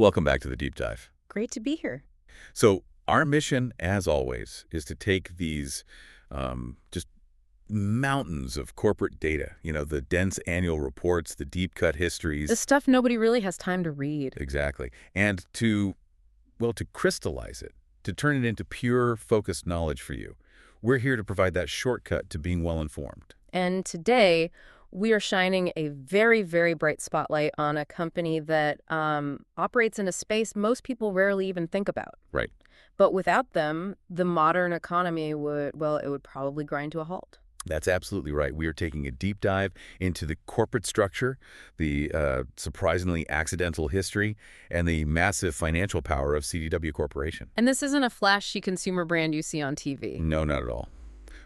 Welcome back to the Deep Dive. Great to be here. So our mission, as always, is to take these just mountains of corporate data, the dense annual reports, the deep cut histories. The stuff nobody really has time to read. Exactly. And to crystallize it, to turn it into pure, focused knowledge for you. We're here to provide that shortcut to being well-informed. And today, we are shining a very, very bright spotlight on a company that operates in a space most people rarely even think about. Right. But without them, the modern economy would probably grind to a halt. That's absolutely right. We are taking a deep dive into the corporate structure, the surprisingly accidental history, and the massive financial power of CDW Corporation. And this isn't a flashy consumer brand you see on TV. No, not at all.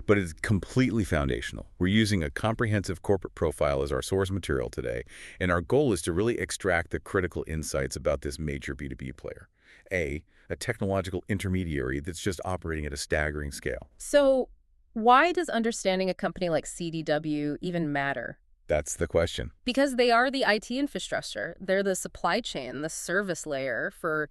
But it's completely foundational. We're using a comprehensive corporate profile as our source material today, and our goal is to really extract the critical insights about this major B2B player. A technological intermediary that's just operating at a staggering scale. So why does understanding a company like CDW even matter? That's the question. Because they are the IT infrastructure. They're the supply chain, the service layer for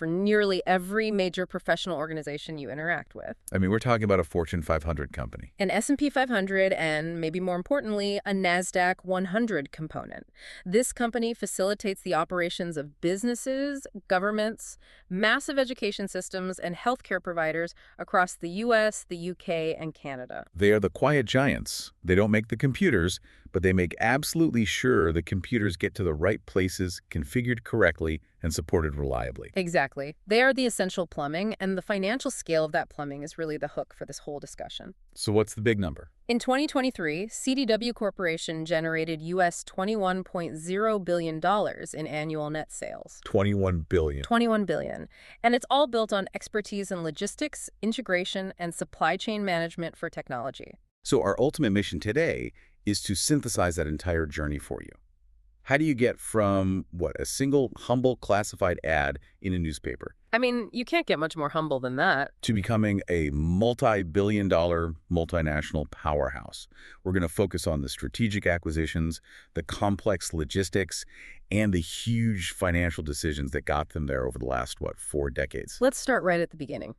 nearly every major professional organization you interact with. I mean, we're talking about a Fortune 500 company. An S&P 500 and, maybe more importantly, a Nasdaq-100 component. This company facilitates the operations of businesses, governments, massive education systems, and healthcare providers across the U.S., the U.K., and Canada. They are the quiet giants. They don't make the computers, but they make absolutely sure the computers get to the right places, configured correctly, and supported reliably. Exactly. They are the essential plumbing, and the financial scale of that plumbing is really the hook for this whole discussion. So what's the big number? In 2023, CDW Corporation generated U.S. $21.0 billion in annual net sales. $21 billion. $21 billion. And it's all built on expertise in logistics, integration, and supply chain management for technology. So our ultimate mission today is to synthesize that entire journey for you. How do you get from, a single humble classified ad in a newspaper? I mean, you can't get much more humble than that. To becoming a multi-billion-dollar multinational powerhouse. We're going to focus on the strategic acquisitions, the complex logistics, and the huge financial decisions that got them there over the last, 4 decades. Let's start right at the beginning.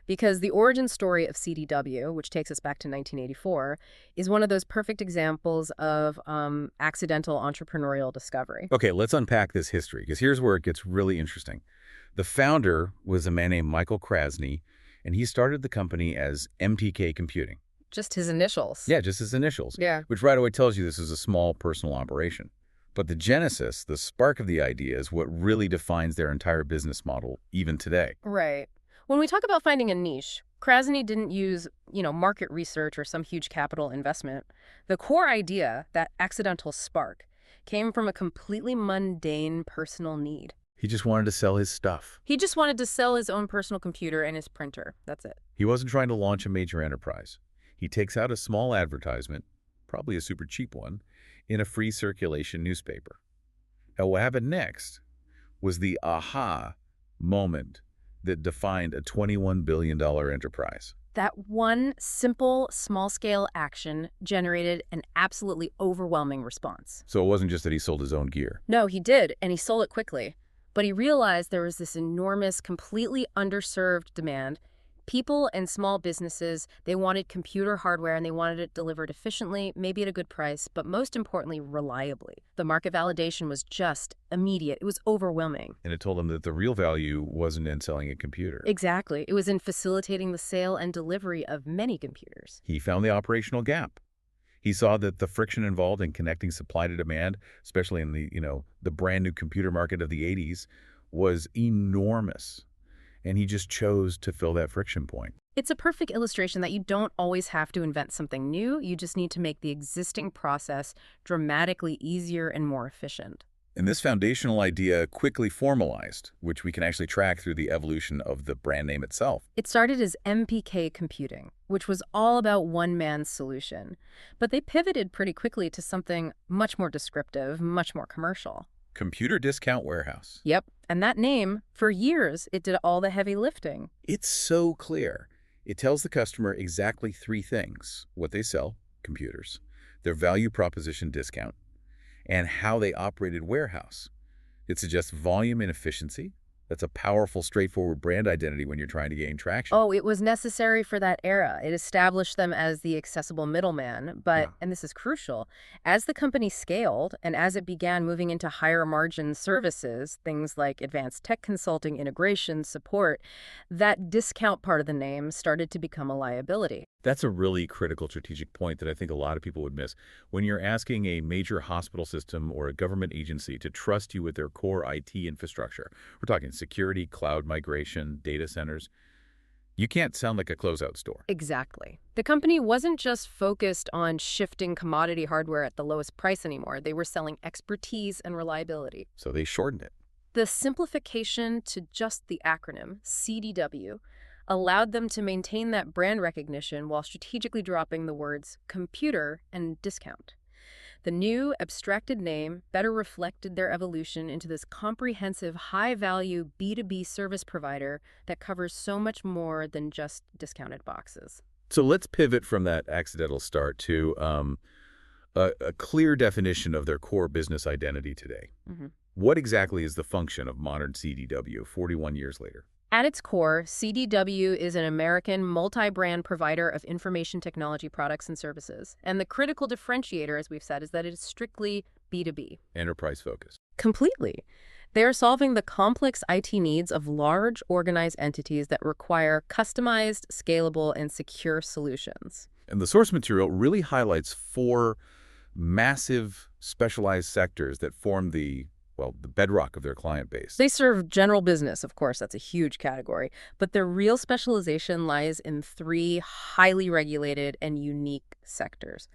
Because the origin story of CDW, which takes us back to 1984, is one of those perfect examples of accidental entrepreneurial discovery. Okay, let's unpack this history, because here's where it gets really interesting. The founder was a man named Michael Krasny, and he started the company as MPK Computing. Just his initials. Yeah, just his initials. Yeah. Which right away tells you this is a small personal operation. But the genesis, the spark of the idea, is what really defines their entire business model even today. Right. When we talk about finding a niche, Krasny didn't use, market research or some huge capital investment. The core idea, that accidental spark, came from a completely mundane personal need. He just wanted to sell his stuff. He just wanted to sell his own personal computer and his printer. That's it. He wasn't trying to launch a major enterprise. He takes out a small advertisement, probably a super cheap one, in a free circulation newspaper. Now, what happened next was the aha moment that defined a $21 billion enterprise. That one simple, small-scale action generated an absolutely overwhelming response. So it wasn't just that he sold his own gear. No, he did, and he sold it quickly. But he realized there was this enormous, completely underserved demand. People and small businesses, they wanted computer hardware and they wanted it delivered efficiently, maybe at a good price, but most importantly, reliably. The market validation was just immediate. It was overwhelming. And it told him that the real value wasn't in selling a computer. Exactly. It was in facilitating the sale and delivery of many computers. He found the operational gap. He saw that the friction involved in connecting supply to demand, especially in the brand new computer market of the 80s, was enormous. And he just chose to fill that friction point. It's a perfect illustration that you don't always have to invent something new. You just need to make the existing process dramatically easier and more efficient. And this foundational idea quickly formalized, which we can actually track through the evolution of the brand name itself. It started as MPK Computing, which was all about one man's solution. But they pivoted pretty quickly to something much more descriptive, much more commercial. Computer Discount Warehouse. Yep. And that name, for years, it did all the heavy lifting. It's so clear. It tells the customer exactly 3 things: what they sell, computers, their value proposition discount, and how they operated warehouse. It suggests volume and efficiency. That's a powerful, straightforward brand identity when you're trying to gain traction. Oh, it was necessary for that era. It established them as the accessible middleman. But, Yeah. and this is crucial, as the company scaled and as it began moving into higher margin services, things like advanced tech consulting, integration, support, that discount part of the name started to become a liability. That's a really critical strategic point that I think a lot of people would miss. When you're asking a major hospital system or a government agency to trust you with their core IT infrastructure, we're talking security, cloud migration, data centers, you can't sound like a closeout store. Exactly. The company wasn't just focused on shifting commodity hardware at the lowest price anymore. They were selling expertise and reliability. So they shortened it. The simplification to just the acronym, CDW, allowed them to maintain that brand recognition while strategically dropping the words computer and discount. The new, abstracted name better reflected their evolution into this comprehensive, high-value B2B service provider that covers so much more than just discounted boxes. So let's pivot from that accidental start to a clear definition of their core business identity today. What exactly is the function of modern CDW 41 years later? At its core, CDW is an American multi-brand provider of information technology products and services. And the critical differentiator, as we've said, is that it is strictly B2B. Enterprise focus. Completely. They are solving the complex IT needs of large, organized entities that require customized, scalable, and secure solutions. And the source material really highlights four massive specialized sectors that form the bedrock of their client base. They serve general business, of course, that's a huge category, but their real specialization lies in three highly regulated and unique sectors: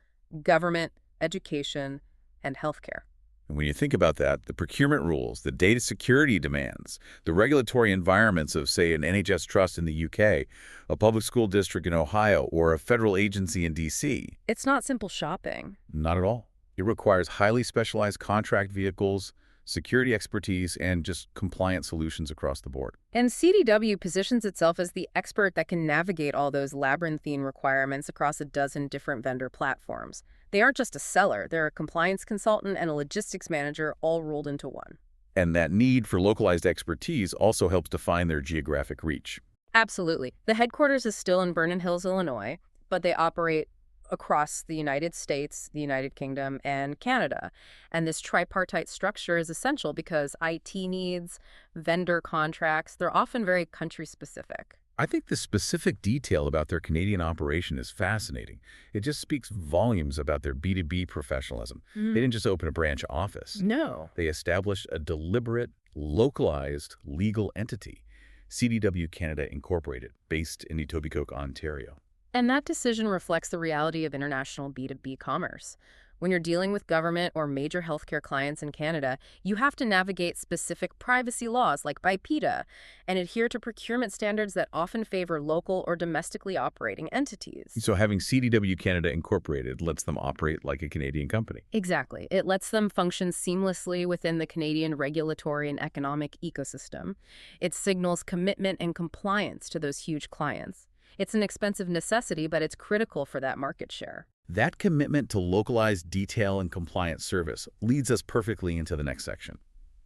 government, education, and healthcare. And when you think about that, the procurement rules, the data security demands, the regulatory environments of, say, an NHS trust in the UK, a public school district in Ohio, or a federal agency in DC. It's not simple shopping. Not at all. It requires highly specialized contract vehicles, security expertise, and just compliant solutions across the board. And CDW positions itself as the expert that can navigate all those labyrinthine requirements across a dozen different vendor platforms. They aren't just a seller, they're a compliance consultant and a logistics manager all rolled into one. And that need for localized expertise also helps define their geographic reach. Absolutely. The headquarters is still in Vernon Hills, Illinois, but they operate across the United States, the United Kingdom, and Canada. And this tripartite structure is essential because IT needs, vendor contracts, they're often very country-specific. I think the specific detail about their Canadian operation is fascinating. It just speaks volumes about their B2B professionalism. They didn't just open a branch office. No. They established a deliberate, localized legal entity, CDW Canada Incorporated, based in Etobicoke, Ontario. And that decision reflects the reality of international B2B commerce. When you're dealing with government or major healthcare clients in Canada, you have to navigate specific privacy laws like BIPEDA and adhere to procurement standards that often favor local or domestically operating entities. So having CDW Canada Incorporated lets them operate like a Canadian company. Exactly. It lets them function seamlessly within the Canadian regulatory and economic ecosystem. It signals commitment and compliance to those huge clients. It's an expensive necessity, but it's critical for that market share. That commitment to localized detail and compliant service leads us perfectly into the next section: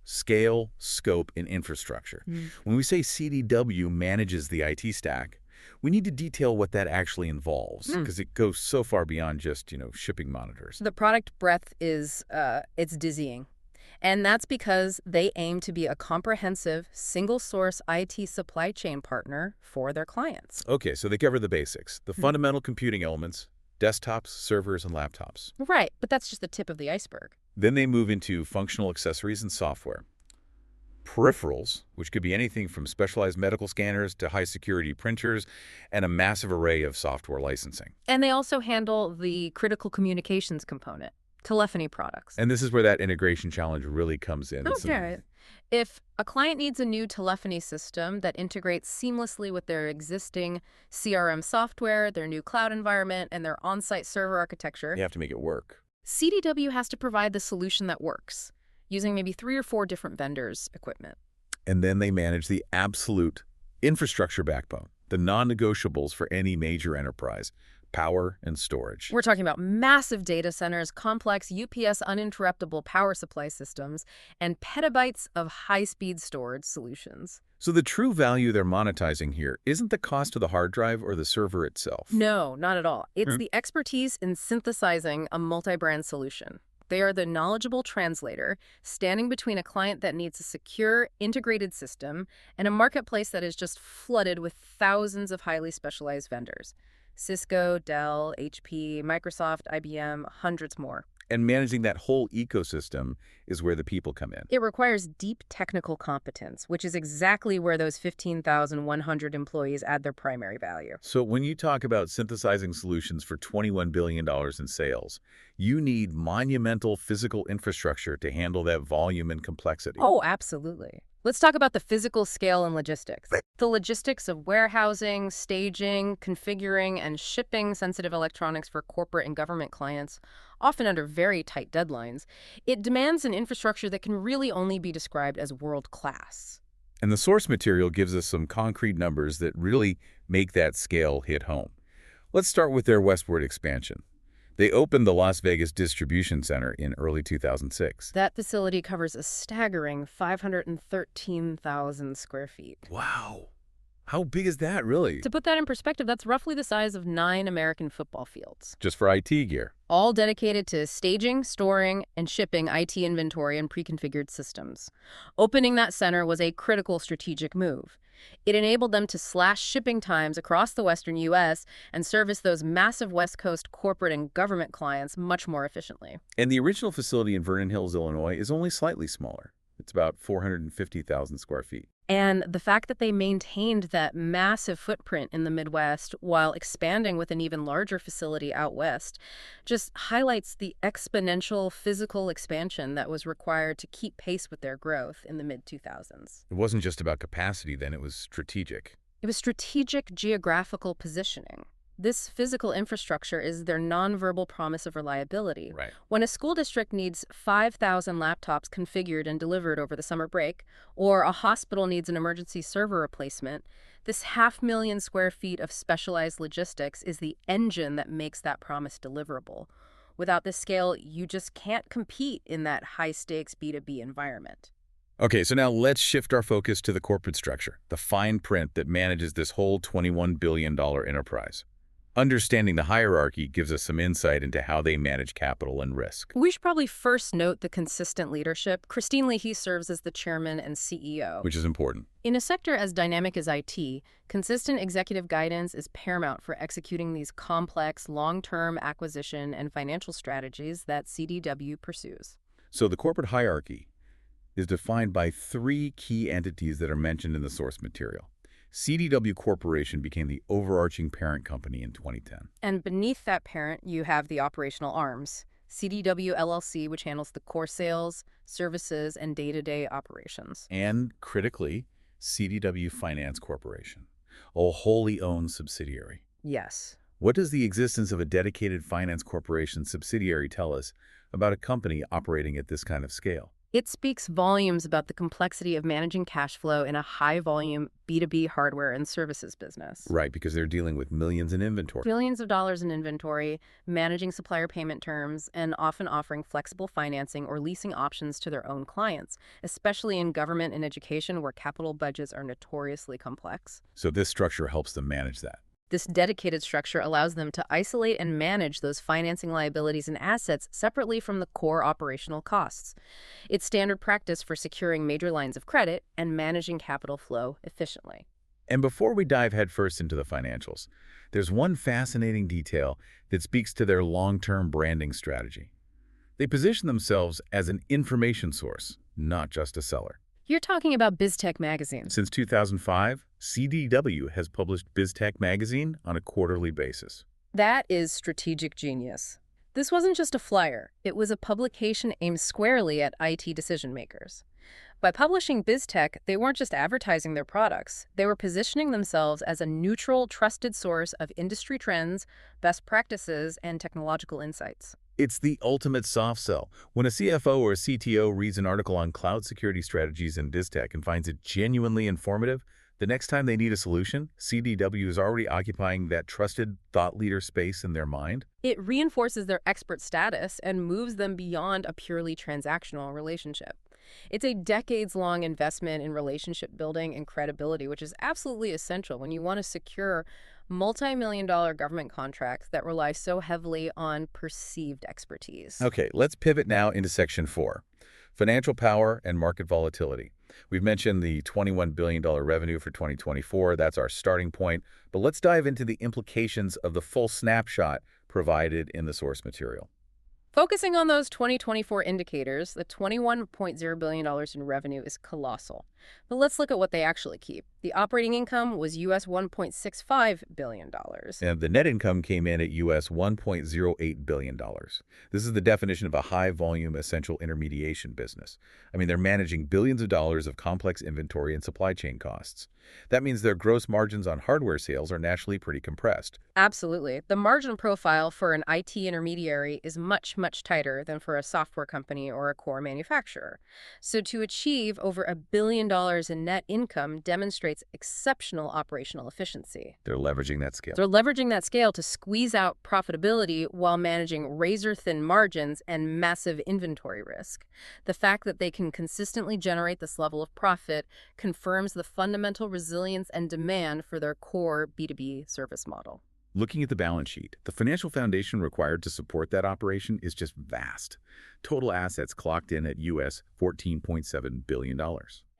scale, scope, and infrastructure. When we say CDW manages the IT stack, we need to detail what that actually involves, because it goes so far beyond just, shipping monitors. The product breadth is it's dizzying. And that's because they aim to be a comprehensive, single-source IT supply chain partner for their clients. Okay, so they cover the basics, the fundamental computing elements, desktops, servers, and laptops. Right, but that's just the tip of the iceberg. Then they move into functional accessories and software. Peripherals, which could be anything from specialized medical scanners to high-security printers, and a massive array of software licensing. And they also handle the critical communications component. Telephony products. And this is where that integration challenge really comes in. Okay. If a client needs a new telephony system that integrates seamlessly with their existing CRM software, their new cloud environment, and their on-site server architecture, You have to make it work. CDW has to provide the solution that works, using maybe 3 or 4 different vendors' equipment. And then they manage the absolute infrastructure backbone, the non-negotiables for any major enterprise: power and storage. We're talking about massive data centers, complex UPS uninterruptible power supply systems, and petabytes of high-speed storage solutions. So the true value they're monetizing here isn't the cost of the hard drive or the server itself. No, not at all. It's Hmm. the expertise in synthesizing a multi-brand solution. They are the knowledgeable translator, standing between a client that needs a secure, integrated system and a marketplace that is just flooded with thousands of highly specialized vendors. Cisco, Dell, HP, Microsoft, IBM, hundreds more. And managing that whole ecosystem is where the people come in. It requires deep technical competence, which is exactly where those 15,100 employees add their primary value. So when you talk about synthesizing solutions for $21 billion in sales, you need monumental physical infrastructure to handle that volume and complexity. Oh, absolutely. Let's talk about the physical scale and logistics. The logistics of warehousing, staging, configuring, and shipping sensitive electronics for corporate and government clients, often under very tight deadlines. It demands an infrastructure that can really only be described as world-class. And the source material gives us some concrete numbers that really make that scale hit home. Let's start with their westward expansion. They opened the Las Vegas Distribution Center in early 2006. That facility covers a staggering 513,000 square feet. Wow. How big is that, really? To put that in perspective, that's roughly the size of 9 American football fields. Just for IT gear. All dedicated to staging, storing, and shipping IT inventory and pre-configured systems. Opening that center was a critical strategic move. It enabled them to slash shipping times across the western U.S. and service those massive West Coast corporate and government clients much more efficiently. And the original facility in Vernon Hills, Illinois, is only slightly smaller. It's about 450,000 square feet. And the fact that they maintained that massive footprint in the Midwest while expanding with an even larger facility out west just highlights the exponential physical expansion that was required to keep pace with their growth in the mid-2000s. It wasn't just about capacity then, it was strategic. It was strategic geographical positioning. This physical infrastructure is their nonverbal promise of reliability. Right. When a school district needs 5,000 laptops configured and delivered over the summer break, or a hospital needs an emergency server replacement, this 500,000 square feet of specialized logistics is the engine that makes that promise deliverable. Without this scale, you just can't compete in that high-stakes B2B environment. Okay, so now let's shift our focus to the corporate structure, the fine print that manages this whole $21 billion enterprise. Understanding the hierarchy gives us some insight into how they manage capital and risk. We should probably first note the consistent leadership. Christine Leahy serves as the chairman and CEO. Which is important. In a sector as dynamic as IT, consistent executive guidance is paramount for executing these complex, long-term acquisition and financial strategies that CDW pursues. So the corporate hierarchy is defined by 3 key entities that are mentioned in the source material. CDW Corporation became the overarching parent company in 2010. And beneath that parent, you have the operational arms. CDW LLC, which handles the core sales, services, and day-to-day operations. And, critically, CDW Finance Corporation, a wholly owned subsidiary. Yes. What does the existence of a dedicated finance corporation subsidiary tell us about a company operating at this kind of scale? It speaks volumes about the complexity of managing cash flow in a high-volume B2B hardware and services business. Right, because they're dealing with millions in inventory. Billions of dollars in inventory, managing supplier payment terms, and often offering flexible financing or leasing options to their own clients, especially in government and education where capital budgets are notoriously complex. So this structure helps them manage that. This dedicated structure allows them to isolate and manage those financing liabilities and assets separately from the core operational costs. It's standard practice for securing major lines of credit and managing capital flow efficiently. And before we dive headfirst into the financials, there's one fascinating detail that speaks to their long-term branding strategy. They position themselves as an information source, not just a seller. You're talking about BizTech magazine. Since 2005, CDW has published BizTech magazine on a quarterly basis. That is strategic genius. This wasn't just a flyer. It was a publication aimed squarely at IT decision makers. By publishing BizTech, they weren't just advertising their products. They were positioning themselves as a neutral, trusted source of industry trends, best practices, and technological insights. It's the ultimate soft sell. When a CFO or a CTO reads an article on cloud security strategies in BizTech and finds it genuinely informative, The next time they need a solution, CDW is already occupying that trusted thought leader space in their mind. It reinforces their expert status and moves them beyond a purely transactional relationship. It's a decades-long investment in relationship building and credibility, which is absolutely essential when you want to secure multi-million-dollar government contracts that rely so heavily on perceived expertise. Okay, let's pivot now into Section 4, financial power and market volatility. We've mentioned the $21 billion revenue for 2024. That's our starting point. But let's dive into the implications of the full snapshot provided in the source material. Focusing on those 2024 indicators, the $21.0 billion in revenue is colossal. But let's look at what they actually keep. The operating income was US $1.65 billion. And the net income came in at US $1.08 billion. This is the definition of a high-volume essential intermediation business. I mean, they're managing billions of dollars of complex inventory and supply chain costs. That means their gross margins on hardware sales are naturally pretty compressed. Absolutely. The margin profile for an IT intermediary is much, much tighter than for a software company or a core manufacturer. So to achieve over $1 billion in net income demonstrates exceptional operational efficiency. They're leveraging that scale. They're leveraging that scale to squeeze out profitability while managing razor-thin margins and massive inventory risk. The fact that they can consistently generate this level of profit confirms the fundamental resilience and demand for their core B2B service model. Looking at the balance sheet, the financial foundation required to support that operation is just vast. Total assets clocked in at US $14.7 billion.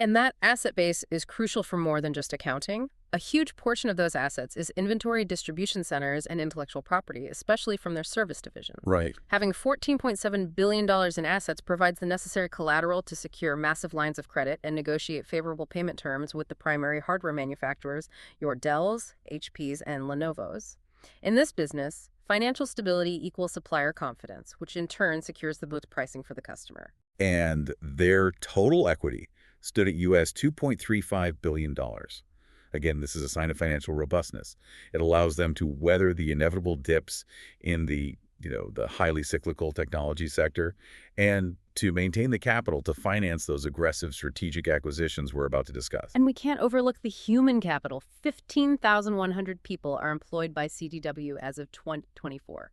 And that asset base is crucial for more than just accounting. A huge portion of those assets is inventory distribution centers and intellectual property, especially from their service divisions. Right. Having $14.7 billion in assets provides the necessary collateral to secure massive lines of credit and negotiate favorable payment terms with the primary hardware manufacturers, your Dells, HPs, and Lenovos. In this business, financial stability equals supplier confidence, which in turn secures the boost pricing for the customer. And their total equity stood at US $2.35 billion. Again, this is a sign of financial robustness. It allows them to weather the inevitable dips in the highly cyclical technology sector and to maintain the capital to finance those aggressive strategic acquisitions we're about to discuss. And we can't overlook the human capital. 15,100 people are employed by CDW as of 2024.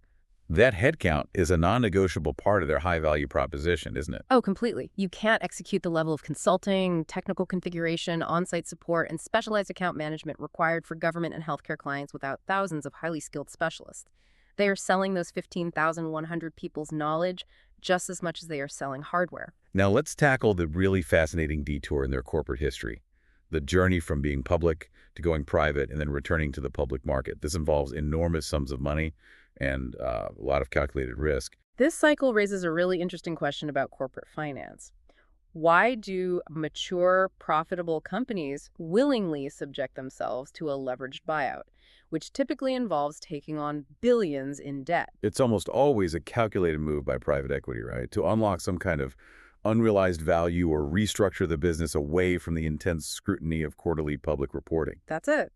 That headcount is a non-negotiable part of their high-value proposition, isn't it? Oh, completely. You can't execute the level of consulting, technical configuration, on-site support, and specialized account management required for government and healthcare clients without thousands of highly skilled specialists. They are selling those 15,100 people's knowledge just as much as they are selling hardware. Now let's tackle the really fascinating detour in their corporate history. The journey from being public to going private and then returning to the public market. This involves enormous sums of money and a lot of calculated risk. This cycle raises a really interesting question about corporate finance. Why do mature, profitable companies willingly subject themselves to a leveraged buyout, which typically involves taking on billions in debt? It's almost always a calculated move by private equity, right? To unlock some kind of unrealized value or restructure the business away from the intense scrutiny of quarterly public reporting. That's it.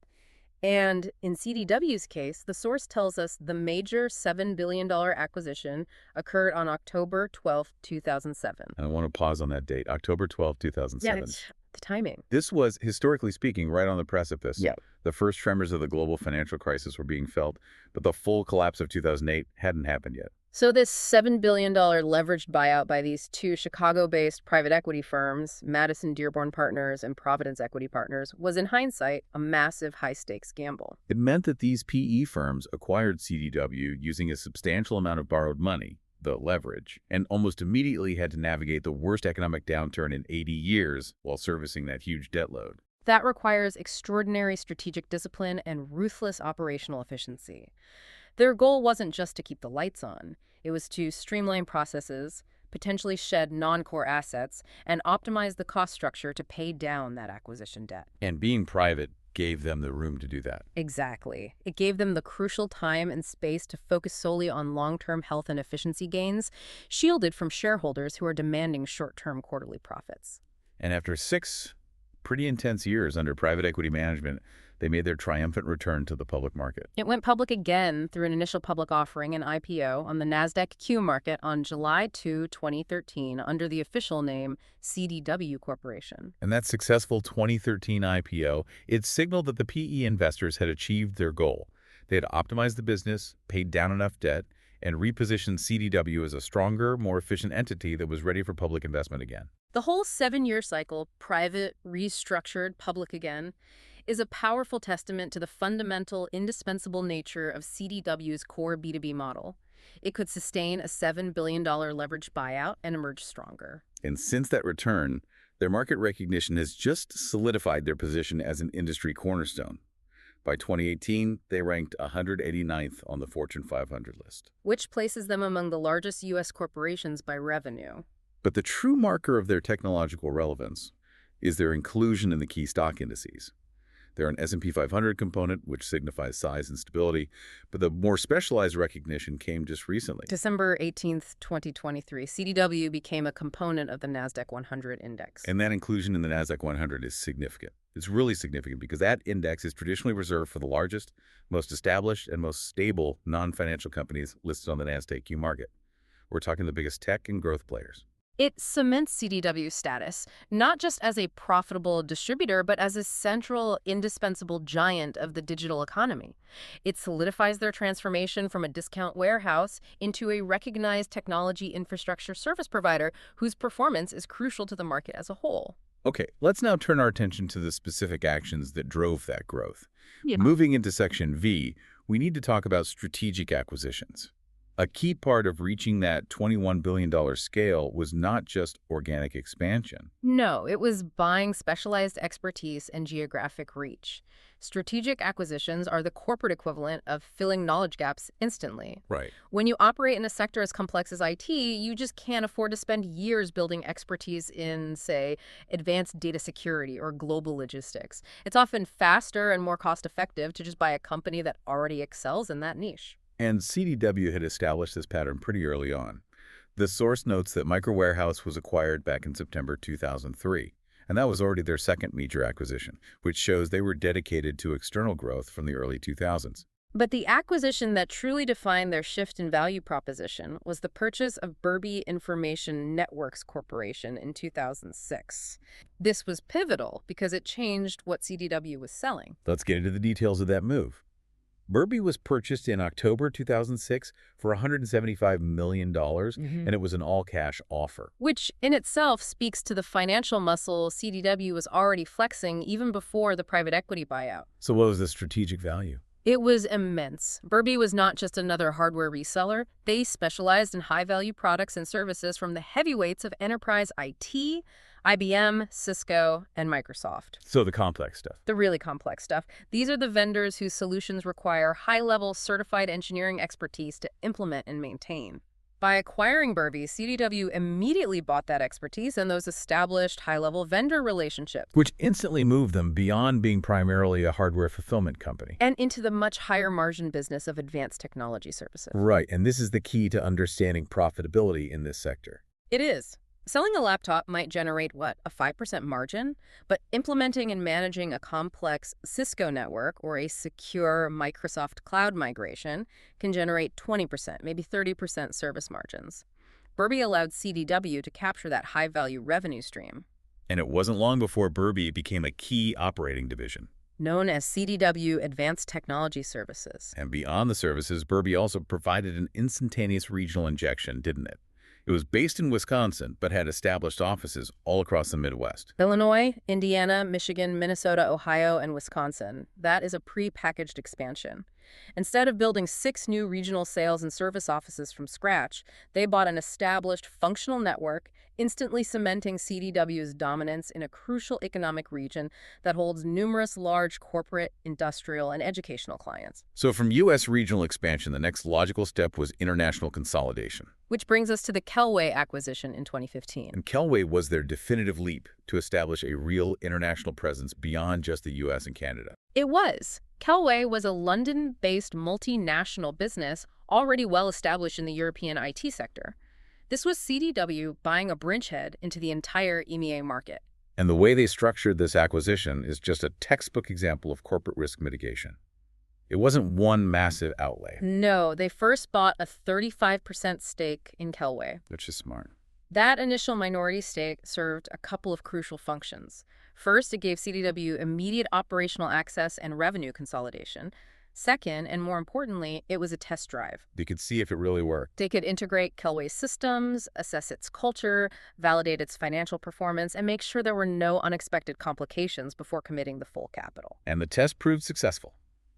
And in CDW's case, the source tells us the major $7 billion acquisition occurred on October 12, 2007. And I want to pause on that date, October 12, 2007. Yeah, it's the timing. This was, historically speaking, right on the precipice. Yeah. The first tremors of the global financial crisis were being felt, but the full collapse of 2008 hadn't happened yet. So this $7 billion leveraged buyout by these two Chicago-based private equity firms, Madison Dearborn Partners and Providence Equity Partners, was in hindsight a massive high-stakes gamble. It meant that these PE firms acquired CDW using a substantial amount of borrowed money, the leverage, and almost immediately had to navigate the worst economic downturn in 80 years while servicing that huge debt load. That requires extraordinary strategic discipline and ruthless operational efficiency. Their goal wasn't just to keep the lights on. It was to streamline processes, potentially shed non-core assets, and optimize the cost structure to pay down that acquisition debt. And being private gave them the room to do that. Exactly. It gave them the crucial time and space to focus solely on long-term health and efficiency gains, shielded from shareholders who are demanding short-term quarterly profits. And after 6 pretty intense years under private equity management, they made their triumphant return to the public market. It went public again through an initial public offering, an IPO, on the Nasdaq-100 market on July 2, 2013, under the official name CDW Corporation. And that successful 2013 IPO, it signaled that the PE investors had achieved their goal. They had optimized the business, paid down enough debt, and repositioned CDW as a stronger, more efficient entity that was ready for public investment again. The whole 7-year cycle, private, restructured, public again, is a powerful testament to the fundamental, indispensable nature of CDW's core B2B model. It could sustain a $7 billion leveraged buyout and emerge stronger. And since that return, their market recognition has just solidified their position as an industry cornerstone. By 2018, they ranked 189th on the Fortune 500 list. Which places them among the largest U.S. corporations by revenue. But the true marker of their technological relevance is their inclusion in the key stock indices. They're an S&P 500 component, which signifies size and stability, but the more specialized recognition came just recently. December 18th, 2023, CDW became a component of the Nasdaq-100 index. And that inclusion in the Nasdaq-100 is significant. It's really significant because that index is traditionally reserved for the largest, most established, and most stable non-financial companies listed on the Nasdaq-100 market. We're talking the biggest tech and growth players. It cements CDW's status, not just as a profitable distributor, but as a central, indispensable giant of the digital economy. It solidifies their transformation from a discount warehouse into a recognized technology infrastructure service provider whose performance is crucial to the market as a whole. Okay, let's now turn our attention to the specific actions that drove that growth. Moving into Section V, we need to talk about strategic acquisitions. A key part of reaching that $21 billion scale was not just organic expansion. No, it was buying specialized expertise and geographic reach. Strategic acquisitions are the corporate equivalent of filling knowledge gaps instantly. Right. When you operate in a sector as complex as IT, you just can't afford to spend years building expertise in, say, advanced data security or global logistics. It's often faster and more cost-effective to just buy a company that already excels in that niche. And CDW had established this pattern pretty early on. The source notes that Micro Warehouse was acquired back in September 2003, and that was already their second major acquisition, which shows they were dedicated to external growth from the early 2000s. But the acquisition that truly defined their shift in value proposition was the purchase of Berbee Information Networks Corporation in 2006. This was pivotal because it changed what CDW was selling. Let's get into the details of that move. Berbee was purchased in October 2006 for $175 million, and it was an all-cash offer. Which in itself speaks to the financial muscle CDW was already flexing even before the private equity buyout. So what was the strategic value? It was immense. Berbee was not just another hardware reseller. They specialized in high-value products and services from the heavyweights of enterprise IT, IBM, Cisco, and Microsoft. So the complex stuff. The really complex stuff. These are the vendors whose solutions require high-level certified engineering expertise to implement and maintain. By acquiring Berbee, CDW immediately bought that expertise and those established high-level vendor relationships. Which instantly moved them beyond being primarily a hardware fulfillment company. And into the much higher margin business of advanced technology services. Right, and this is the key to understanding profitability in this sector. It is. Selling a laptop might generate, a 5% margin? But implementing and managing a complex Cisco network or a secure Microsoft cloud migration can generate 20%, maybe 30% service margins. Berbee allowed CDW to capture that high-value revenue stream. And it wasn't long before Berbee became a key operating division. Known as CDW Advanced Technology Services. And beyond the services, Berbee also provided an instantaneous regional injection, didn't it? It was based in Wisconsin, but had established offices all across the Midwest. Illinois, Indiana, Michigan, Minnesota, Ohio, and Wisconsin. That is a pre-packaged expansion. Instead of building 6 new regional sales and service offices from scratch, they bought an established functional network, instantly cementing CDW's dominance in a crucial economic region that holds numerous large corporate, industrial, and educational clients. So from U.S. regional expansion, the next logical step was international consolidation. Which brings us to the Kelway acquisition in 2015. And Kelway was their definitive leap to establish a real international presence beyond just the U.S. and Canada. It was. Kelway was a London-based multinational business already well established in the European IT sector. This was CDW buying a bridgehead into the entire EMEA market. And the way they structured this acquisition is just a textbook example of corporate risk mitigation. It wasn't one massive outlay. No, they first bought a 35% stake in Kelway. Which is smart. That initial minority stake served a couple of crucial functions. First, it gave CDW immediate operational access and revenue consolidation. Second, and more importantly, it was a test drive. They could see if it really worked. They could integrate Kelway's systems, assess its culture, validate its financial performance, and make sure there were no unexpected complications before committing the full capital. And the test proved successful.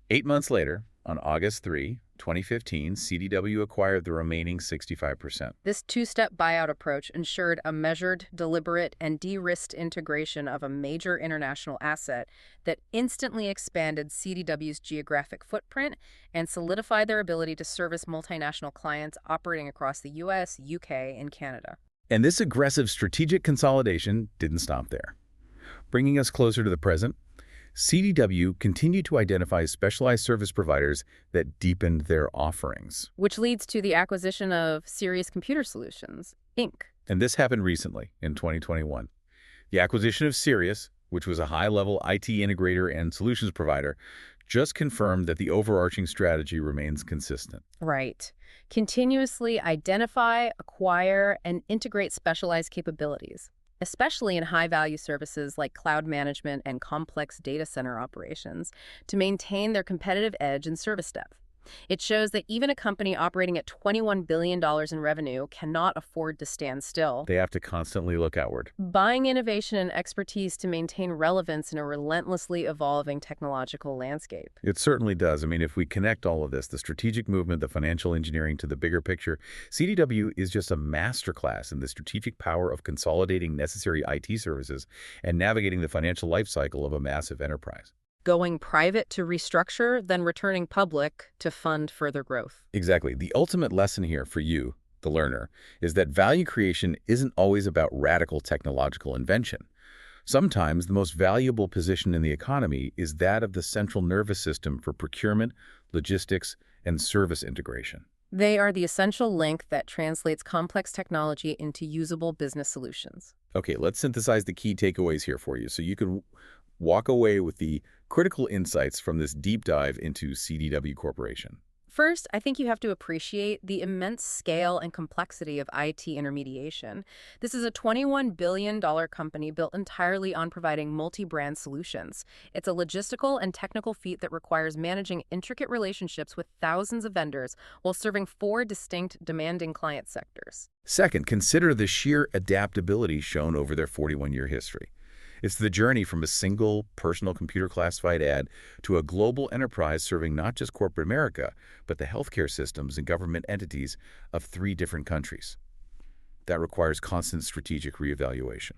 8 months later, on August 3, 2015, CDW acquired the remaining 65%. This two-step buyout approach ensured a measured, deliberate, and de-risked integration of a major international asset that instantly expanded CDW's geographic footprint and solidified their ability to service multinational clients operating across the US, UK, and Canada. And this aggressive strategic consolidation didn't stop there. Bringing us closer to the present, CDW continued to identify specialized service providers that deepened their offerings. Which leads to the acquisition of Sirius Computer Solutions, Inc. And this happened recently, in 2021. The acquisition of Sirius, which was a high-level IT integrator and solutions provider, just confirmed that the overarching strategy remains consistent. Right. Continuously identify, acquire, and integrate specialized capabilities, especially in high-value services like cloud management and complex data center operations, to maintain their competitive edge and service depth. It shows that even a company operating at $21 billion in revenue cannot afford to stand still. They have to constantly look outward. Buying innovation and expertise to maintain relevance in a relentlessly evolving technological landscape. It certainly does. I mean, if we connect all of this, the strategic movement, the financial engineering to the bigger picture, CDW is just a masterclass in the strategic power of consolidating necessary IT services and navigating the financial life cycle of a massive enterprise. Going private to restructure, then returning public to fund further growth. Exactly. The ultimate lesson here for you, the learner, is that value creation isn't always about radical technological invention. Sometimes the most valuable position in the economy is that of the central nervous system for procurement, logistics, and service integration. They are the essential link that translates complex technology into usable business solutions. Okay, let's synthesize the key takeaways here for you so you can walk away with the critical insights from this deep dive into CDW Corporation. First, I think you have to appreciate the immense scale and complexity of IT intermediation. This is a $21 billion company built entirely on providing multi-brand solutions. It's a logistical and technical feat that requires managing intricate relationships with thousands of vendors while serving 4 distinct, demanding client sectors. Second, consider the sheer adaptability shown over their 41-year history. It's the journey from a single personal computer classified ad to a global enterprise serving not just corporate America, but the healthcare systems and government entities of 3 different countries. That requires constant strategic reevaluation.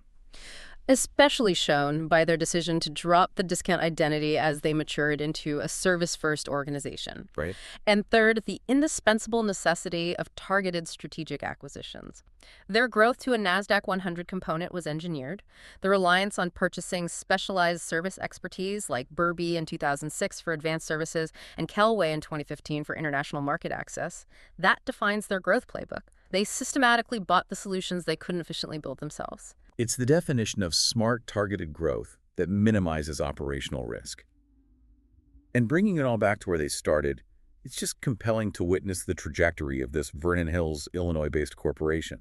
Especially shown by their decision to drop the discount identity as they matured into a service-first organization. Right. And third, the indispensable necessity of targeted strategic acquisitions. Their growth to a Nasdaq-100 component was engineered. The reliance on purchasing specialized service expertise like Berbee in 2006 for advanced services and Kelway in 2015 for international market access, that defines their growth playbook. They systematically bought the solutions they couldn't efficiently build themselves. It's the definition of smart, targeted growth that minimizes operational risk. And bringing it all back to where they started, it's just compelling to witness the trajectory of this Vernon Hills, Illinois-based corporation.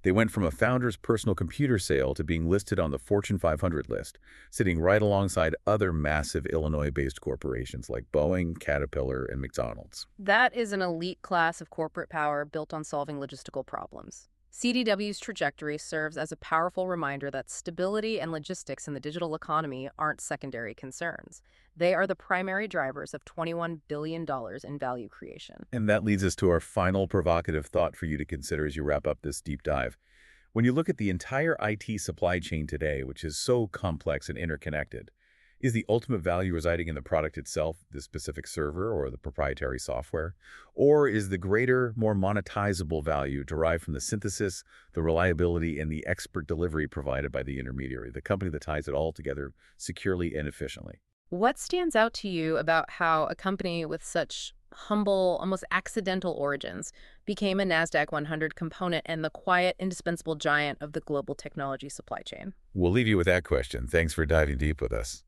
They went from a founder's personal computer sale to being listed on the Fortune 500 list, sitting right alongside other massive Illinois-based corporations like Boeing, Caterpillar, and McDonald's. That is an elite class of corporate power built on solving logistical problems. CDW's trajectory serves as a powerful reminder that stability and logistics in the digital economy aren't secondary concerns. They are the primary drivers of $21 billion in value creation. And that leads us to our final provocative thought for you to consider as you wrap up this deep dive. When you look at the entire IT supply chain today, which is so complex and interconnected, is the ultimate value residing in the product itself, the specific server or the proprietary software? Or is the greater, more monetizable value derived from the synthesis, the reliability, and the expert delivery provided by the intermediary, the company that ties it all together securely and efficiently? What stands out to you about how a company with such humble, almost accidental origins, became a Nasdaq-100 component and the quiet, indispensable giant of the global technology supply chain? We'll leave you with that question. Thanks for diving deep with us.